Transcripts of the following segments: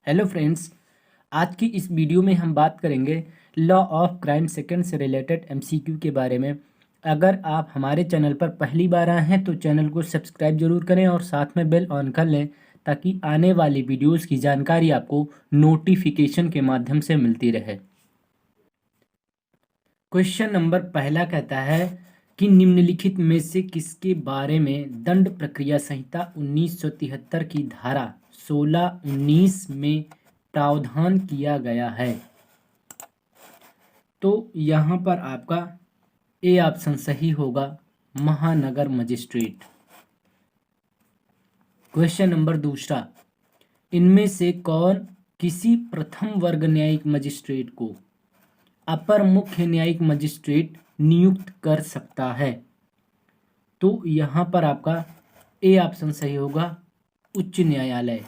Hello friends, आज की इस वीडियो में हम बात करेंगे लॉ ऑफ क्राइम सेकंड से रिलेटेड एमसीक्यू के बारे में। अगर आप हमारे चैनल पर पहली बार आए हैं तो चैनल को सब्सक्राइब जरूर करें और साथ में बेल ऑन कर लें ताकि आने वाली वीडियोस की जानकारी आपको नोटिफिकेशन के माध्यम से मिलती रहे। क्वेश्चन नंबर पहला कहता है कि निम्नलिखित में से किसके बारे में दंड प्रक्रिया संहिता 1973 की धारा 16-19 में प्रावधान किया गया है। तो यहाँ पर आपका ए ऑप्शन सही होगा, महानगर मजिस्ट्रेट। क्वेश्चन नंबर दूसरा, इनमें से कौन किसी प्रथम वर्ग न्यायिक मजिस्ट्रेट को अपर मुख्य न्यायिक मजिस्ट्रेट नियुक्त कर सकता है? तो यहाँ पर आपका ए ऑप्शन सही होगा, उच्च न्यायालय।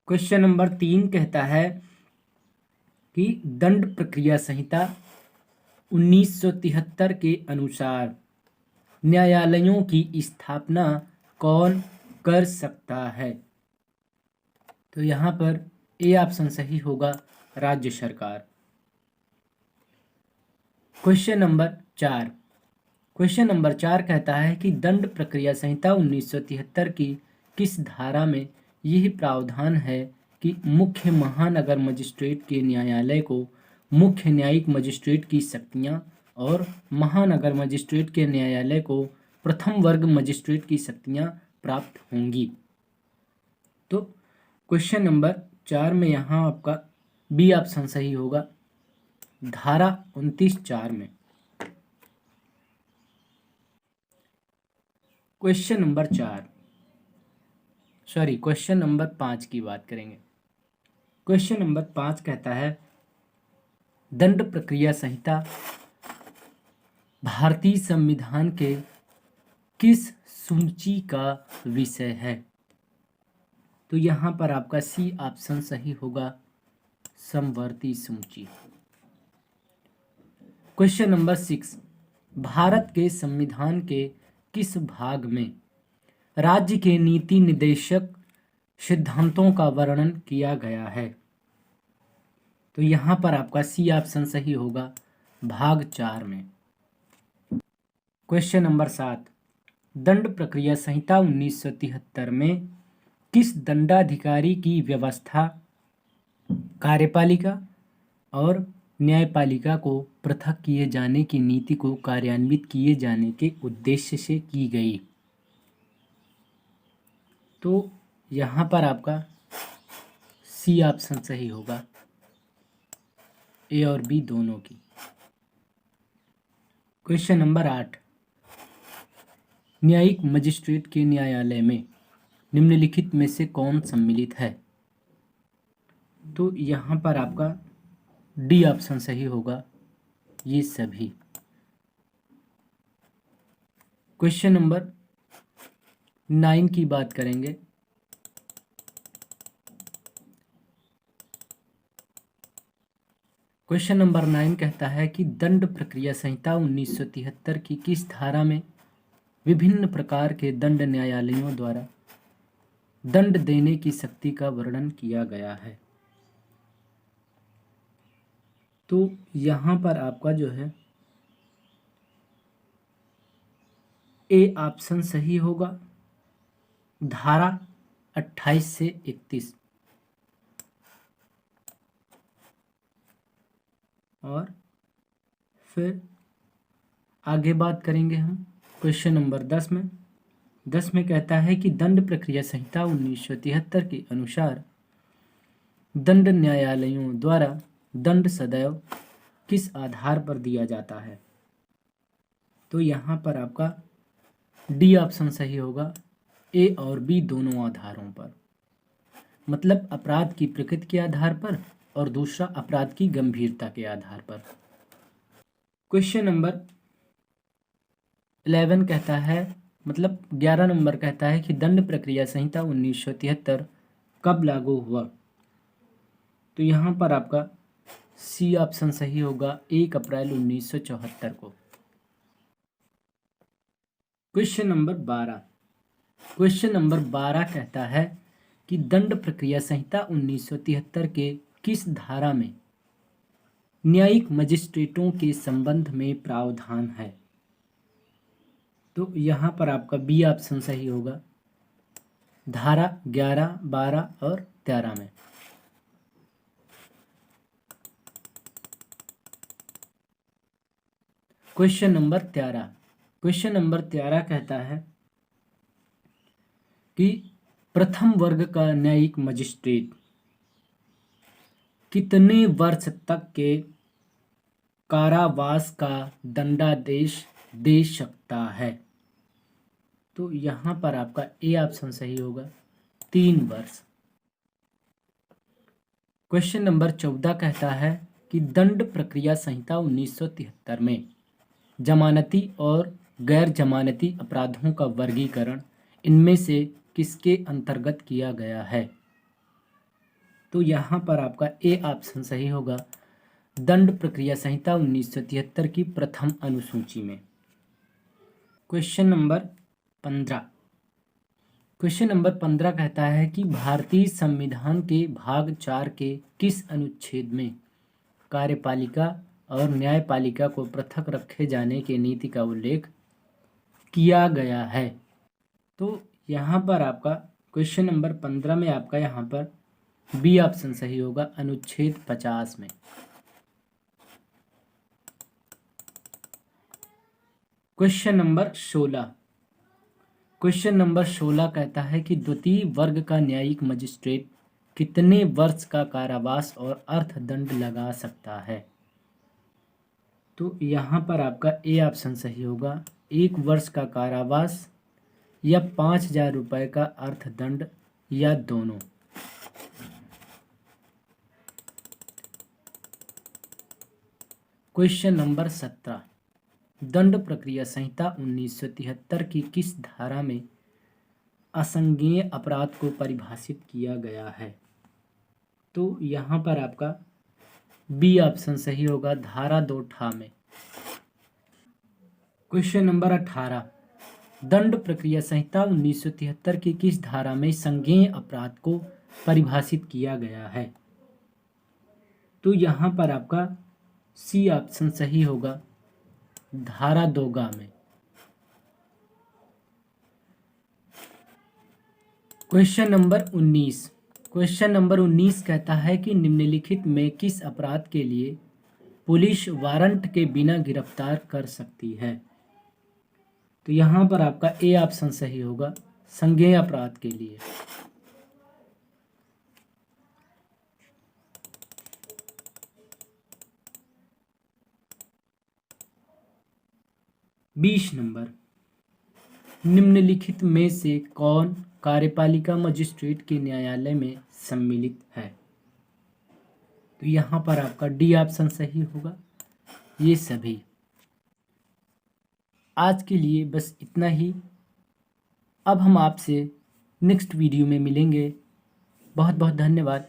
क्वेश्चन नंबर 3 कहता है कि दंड प्रक्रिया संहिता 1973 के अनुसार न्यायालयों की स्थापना कौन कर सकता है? तो यहाँ पर ए ऑप्शन सही होगा, राज्य सरकार। क्वेश्चन नंबर 4 कहता है कि दंड प्रक्रिया संहिता 1973 की किस धारा में यह प्रावधान है कि मुख्य महानगर मजिस्ट्रेट के न्यायालय को मुख्य न्यायिक मजिस्ट्रेट की शक्तियां और महानगर मजिस्ट्रेट के न्यायालय को प्रथम वर्ग मजिस्ट्रेट की शक्तियां प्राप्त होंगी? तो क्वेश्चन नंबर 4 में यहाँ आपका बी ऑप्शन सही होगा, धारा 29(4) में। क्वेश्चन नंबर 5 की बात करेंगे। क्वेश्चन नंबर 5 कहता है दंड प्रक्रिया संहिता भारतीय संविधान के किस सूची का विषय है? तो यहाँ पर आपका सी ऑप्शन सही होगा, समवर्ती सूची। क्वेश्चन नंबर 6, भारत के संविधान के किस भाग में राज्य के नीति निर्देशक सिद्धांतों का वर्णन किया गया है? तो यहाँ पर आपका सी ऑप्शन सही होगा, भाग 4 में। क्वेश्चन नंबर 7, दंड प्रक्रिया संहिता 1973 में किस दंडाधिकारी की व्यवस्था कार्यपालिका और न्यायपालिका को पृथक किए जाने की नीति को कार्यान्वित किए जाने के उद्देश्य से की गई? तो यहाँ पर आपका सी ऑप्शन सही होगा, ए और बी दोनों की। क्वेश्चन नंबर 8, न्यायिक मजिस्ट्रेट के न्यायालय में निम्नलिखित में से कौन सम्मिलित है? तो यहाँ पर आपका डी ऑप्शन सही होगा, ये सभी। क्वेश्चन नंबर 9 की बात करेंगे। क्वेश्चन नंबर 9 कहता है कि दंड प्रक्रिया संहिता 1973 की किस धारा में विभिन्न प्रकार के दंड न्यायालयों द्वारा दंड देने की शक्ति का वर्णन किया गया है? तो यहाँ पर आपका जो है ए ऑप्शन सही होगा, धारा 28 से 31। और फिर आगे बात करेंगे हम क्वेश्चन नंबर 10 में। 10 में कहता है कि दंड प्रक्रिया संहिता 1973 के अनुसार दंड न्यायालयों द्वारा दंड सदैव किस आधार पर दिया जाता है? तो यहाँ पर आपका डी ऑप्शन सही होगा, ए और बी दोनों आधारों पर। मतलब अपराध की प्रकृति के आधार पर और दूसरा अपराध की गंभीरता के आधार पर। क्वेश्चन नंबर 11 कहता है, मतलब 11 नंबर कहता है कि दंड प्रक्रिया संहिता 1973 कब लागू हुआ? तो यहाँ पर आपका सी ऑप्शन सही होगा, 1 अप्रैल 1974 को। क्वेश्चन नंबर 12 कहता है कि दंड प्रक्रिया संहिता 1973 के किस धारा में न्यायिक मजिस्ट्रेटों के संबंध में प्रावधान है? तो यहाँ पर आपका बी ऑप्शन सही होगा, धारा 11, 12 और 13 में। क्वेश्चन नंबर 13 कहता है कि प्रथम वर्ग का न्यायिक मजिस्ट्रेट कितने वर्ष तक के कारावास का दंडादेश दे सकता है? तो यहाँ पर आपका ए ऑप्शन सही होगा, 3 वर्ष। क्वेश्चन नंबर 14 कहता है कि दंड प्रक्रिया संहिता 1973 में जमानती और गैर जमानती अपराधों का वर्गीकरण इनमें से किसके अंतर्गत किया गया है? तो यहाँ पर आपका ए ऑप्शन सही होगा, दंड प्रक्रिया संहिता 1973 की प्रथम अनुसूची में। क्वेश्चन नंबर 15 कहता है कि भारतीय संविधान के भाग 4 के किस अनुच्छेद में कार्यपालिका और न्यायपालिका को पृथक रखे जाने की नीति का उल्लेख किया गया है? तो यहाँ पर आपका क्वेश्चन नंबर 15 में आपका यहाँ पर बी ऑप्शन सही होगा, अनुच्छेद 50 में। क्वेश्चन नंबर 16 कहता है कि द्वितीय वर्ग का न्यायिक मजिस्ट्रेट कितने वर्ष का कारावास और अर्थदंड लगा सकता है? तो यहाँ पर आपका ए ऑप्शन सही होगा, 1 वर्ष का कारावास या 5,000 रुपये का अर्थदंड या दोनों। क्वेश्चन नंबर 17, दंड प्रक्रिया संहिता 1973 की किस धारा में असंज्ञेय अपराध को परिभाषित किया गया है? तो यहाँ पर आपका बी ऑप्शन सही होगा, धारा 2 में। क्वेश्चन नंबर 18, दंड प्रक्रिया संहिता 1973 की किस धारा में संज्ञेय अपराध को परिभाषित किया गया है? तो यहाँ पर आपका सी ऑप्शन सही होगा, धारा 2 में। क्वेश्चन नंबर 19 कहता है कि निम्नलिखित में किस अपराध के लिए पुलिस वारंट के बिना गिरफ्तार कर सकती है? तो यहाँ पर आपका ए ऑप्शन सही होगा, संज्ञेय अपराध के लिए। बीस नंबर, निम्नलिखित में से कौन कार्यपालिका मजिस्ट्रेट के न्यायालय में सम्मिलित है? तो यहाँ पर आपका डी ऑप्शन सही होगा, ये सभी। आज के लिए बस इतना ही। अब हम आपसे नेक्स्ट वीडियो में मिलेंगे। बहुत बहुत धन्यवाद।